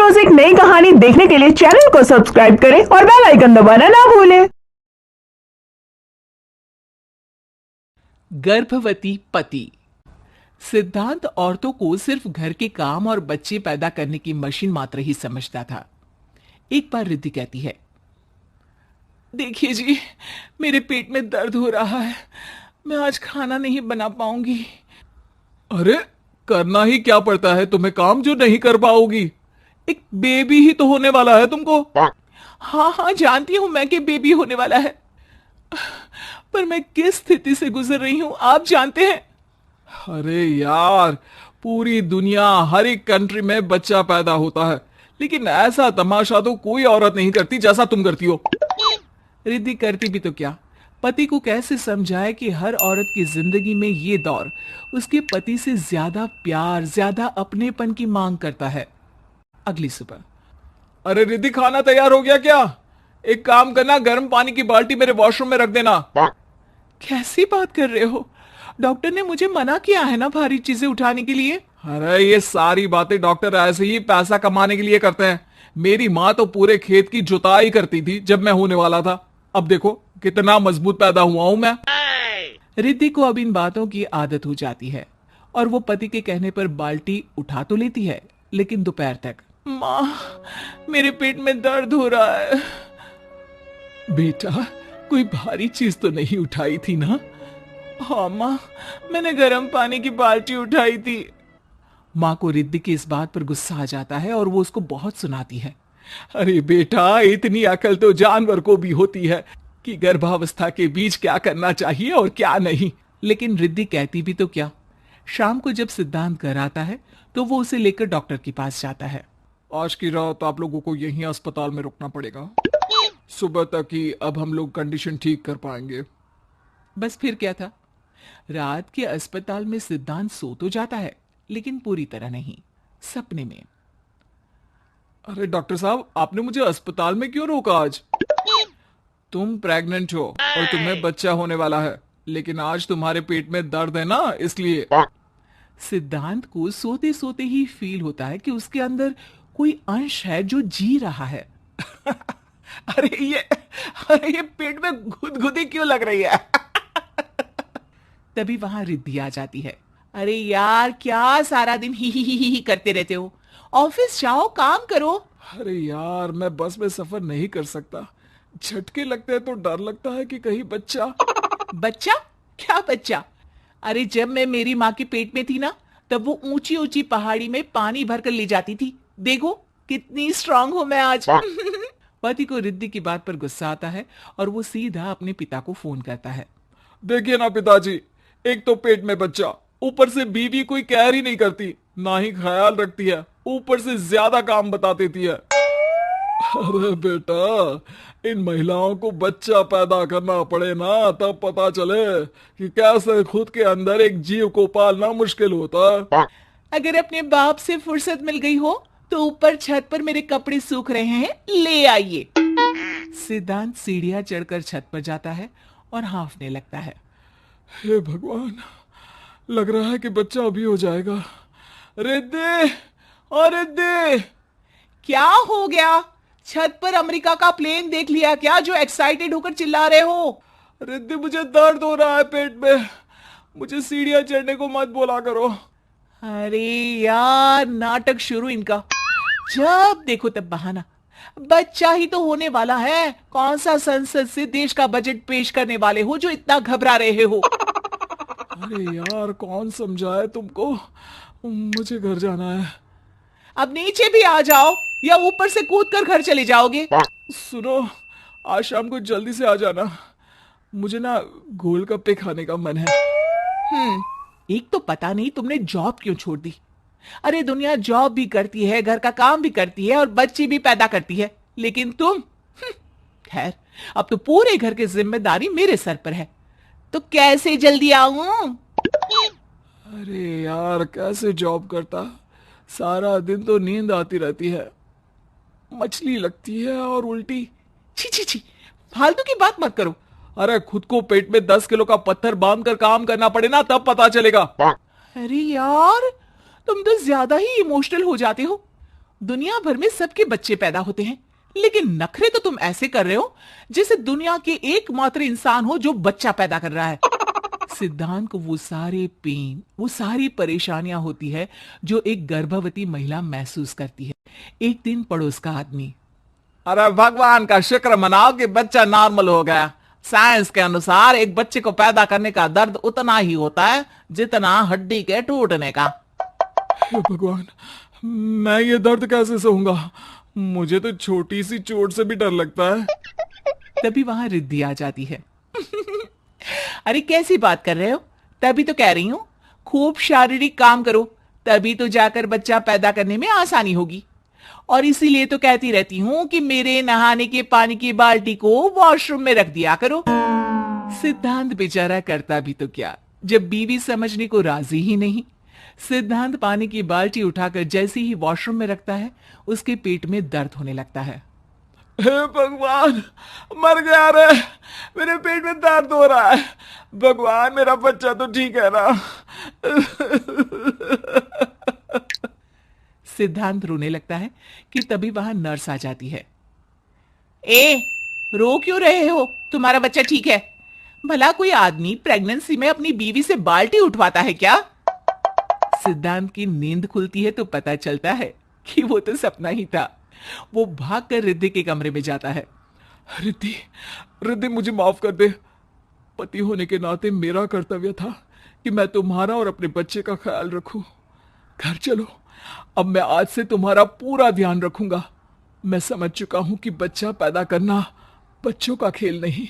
रोज एक नई कहानी देखने के लिए चैनल को सब्सक्राइब करें और बेल आइकन दबाना ना भूलें। गर्भवती पति। सिद्धांत औरतों को सिर्फ घर के काम और बच्चे पैदा करने की मशीन मात्र ही समझता था। एक बार रिद्धि कहती है, देखिए जी, मेरे पेट में दर्द हो रहा है, मैं आज खाना नहीं बना पाऊंगी। अरे करना ही क्या पड़ता है तुम्हें काम जो नहीं कर पाओगी? एक बेबी ही तो होने वाला है तुमको। हाँ हाँ, जानती हूं मैं कि बेबी होने वाला है, पर मैं किस स्थिति से गुजर रही हूं आप जानते हैं। अरे यार, पूरी दुनिया हर एक कंट्री में बच्चा पैदा होता है, लेकिन ऐसा तमाशा तो कोई औरत नहीं करती जैसा तुम करती हो। रिद्धि करती भी तो क्या, पति को कैसे समझाए कि हर औरत की जिंदगी में ये दौर उसके पति से ज्यादा प्यार, ज्यादा अपनेपन की मांग करता है। अगली सुबह, अरे रिद्धि, खाना तैयार हो गया क्या? एक काम करना, गर्म पानी की बाल्टी मेरे वॉशरूम में रख देना। कैसी बात कर रहे हो? डॉक्टर ने मुझे मना किया है ना भारी चीजें उठाने के लिए। अरे ये सारी बातें डॉक्टर ऐसे ही पैसा कमाने के लिए करते हैं। मेरी माँ तो पूरे खेत की जुताई करती थी जब मैं होने वाला था। अब देखो कितना मजबूत पैदा हुआ हूं मैं। रिद्धि को अब इन बातों की आदत हो जाती है और वो पति के कहने पर बाल्टी उठा तो लेती है, लेकिन दोपहर तक, माँ मेरे पेट में दर्द हो रहा है। बेटा, कोई भारी चीज तो नहीं उठाई थी ना? हाँ माँ, मैंने गर्म पानी की बाल्टी उठाई थी। माँ को रिद्धि की इस बात पर गुस्सा आ जाता है और वो उसको बहुत सुनाती है। अरे बेटा, इतनी अकल तो जानवर को भी होती है कि गर्भावस्था के बीच क्या करना चाहिए और क्या नहीं। लेकिन रिद्धि कहती भी तो क्या। शाम को जब सिद्धांत घर आता है तो वो उसे लेकर डॉक्टर के पास जाता है। आज की रात आप लोगों को यहीं अस्पताल में रुकना पड़ेगा, सुबह तक ही अब हम लोग कंडीशन ठीक कर पाएंगे। बस फिर क्या था, रात के अस्पताल में सिद्धांत सो तो जाता है, लेकिन पूरी तरह नहीं, सपने में। अरे डॉक्टर साहब, आपने मुझे अस्पताल में क्यों रोका आज? तुम प्रेग्नेंट हो और तुम्हें बच्चा होने वाला है, लेकिन आज तुम्हारे पेट में दर्द है ना, इसलिए। सिद्धांत को सोते सोते ही फील होता है कि उसके अंदर कोई अंश है जो जी रहा है। अरे ये पेट में गुदगुदी क्यों लग रही है? तभी वहां रिद्धि आ जाती है। अरे यार, क्या सारा दिन ही करते रहते हो, ऑफिस जाओ, काम करो। अरे यार, मैं बस में सफर नहीं कर सकता, झटके लगते हैं तो डर लगता है कि कहीं बच्चा। बच्चा? क्या बच्चा? अरे जब मैं मेरी माँ के पेट में थी ना, तब वो ऊंची ऊंची पहाड़ी में पानी भरकर ले जाती थी। देखो कितनी स्ट्रांग हूं मैं आज। पति को रिद्धि की बात पर गुस्सा आता है और वो सीधा अपने पिता को फोन करता है। देखिए ना पिताजी, एक तो पेट में बच्चा, ऊपर से बीवी कोई केयर ही नहीं करती, ना ही ख्याल रखती है, ऊपर से ज्यादा काम बता देती है। अरे बेटा, इन महिलाओं को बच्चा पैदा करना पड़े ना, तब पता चले कि कैसे खुद के अंदर एक जीव को पालना मुश्किल होता है। अगर अपने बाप से फुर्सत मिल गई हो तो ऊपर छत पर मेरे कपड़े सूख रहे हैं, ले आइए। सिद्धांत सीढ़ियां चढ़कर छत पर जाता है और हांफने लगता है। हे भगवान, लग रहा है कि बच्चा अभी हो जाएगा। रिद्धि, और रिद्धि। क्या हो गया? छत पर अमेरिका का प्लेन देख लिया क्या जो एक्साइटेड होकर चिल्ला रहे हो? रिद्धि, मुझे दर्द हो रहा है पेट में, मुझे सीढ़ियां चढ़ने को मत बोला करो। अरे यार, नाटक शुरू इनका, जब देखो तब बहाना। बच्चा ही तो होने वाला है, कौन सा संसद से देश का बजट पेश करने वाले हो जो इतना घबरा रहे हो? अरे यार, कौन समझाए तुमको, मुझे घर जाना है। अब नीचे भी आ जाओ या ऊपर से कूद कर घर चले जाओगे? सुनो, आज शाम को जल्दी से आ जाना, मुझे ना गोलगप्पे खाने का मन है। एक तो पता नहीं तुमने जॉब क्यों छोड़ दी। अरे दुनिया जॉब भी करती है, घर का काम भी करती है और बच्चे भी पैदा करती है, लेकिन तुम, खैर, अब तो पूरे घर की जिम्मेदारी मेरे सर पर है, तो कैसे जल्दी आऊं? अरे यार, कैसे जॉब करता, सारा दिन तो नींद आती रहती है, मछली लगती है और उल्टी। छी छी छी, फालतू की बात मत करो। अरे खुद को पेट में 10 किलो का पत्थर बांध कर काम करना पड़े ना, तब पता चलेगा। अरे यार, तुम तो ज्यादा ही इमोशनल हो जाते हो। दुनिया भर में सबके बच्चे पैदा होते हैं, लेकिन नखरे तो तुम ऐसे कर रहे हो जैसे दुनिया के एकमात्र इंसान हो जो बच्चा पैदा कर रहा है। सिद्धांत को वो सारे पेन, वो सारी परेशानियां होती है जो एक गर्भवती महिला महसूस करती है। एक दिन पड़ोस का आदमी, अरे भगवान का शुक्र मनाओ कि बच्चा नॉर्मल हो गया। साइंस के अनुसार एक बच्चे को पैदा करने का दर्द उतना ही होता है जितना हड्डी के टूटने का। हे भगवान, मैं ये दर्द कैसे सहूंगा? मुझे तो छोटी सी चोट से भी डर लगता है। तभी वहां रिद्धि आ जाती है। अरे कैसी बात कर रहे हो? तभी तो कह रही हूं, खूब शारीरिक काम करो, तभी तो जाकर बच्चा पैदा करने में आसानी होगी। और इसीलिए तो कहती रहती हूं कि मेरे नहाने के पानी की बाल्टी को वॉशरूम में रख दिया करो। सिद्धांत बेचारा करता भी तो क्या, जब बीवी समझने को राजी ही नहीं। सिद्धांत पानी की बाल्टी उठाकर जैसे ही वॉशरूम में रखता है, उसके पेट में दर्द होने लगता है। हे भगवान, मर गया रे, मेरे पेट में दर्द हो रहा है। भगवान, मेरा बच्चा तो ठीक है ना? सिद्धांत रोने लगता है कि तभी वहां नर्स आ जाती है। ए, रो क्यों रहे हो? तुम्हारा बच्चा ठीक है। भला कोई आदमी प्रेगनेंसी में अपनी बीवी से बाल्टी उठवाता है क्या? सिद्धांत की नींद खुलती है तो पता चलता है कि वो तो सपना ही था। वो भागकर रिद्धि के कमरे में जाता है। रिद्धि, रिद्धि, मुझे माफ कर दे। पति होने के नाते मेरा कर्तव्य था कि मैं तुम्हारा और अपने बच्चे का ख्याल रखूं। घर चलो, अब मैं आज से तुम्हारा पूरा ध्यान रखूंगा। मैं समझ चुका हूं कि बच्चा पैदा करना बच्चों का खेल नहीं।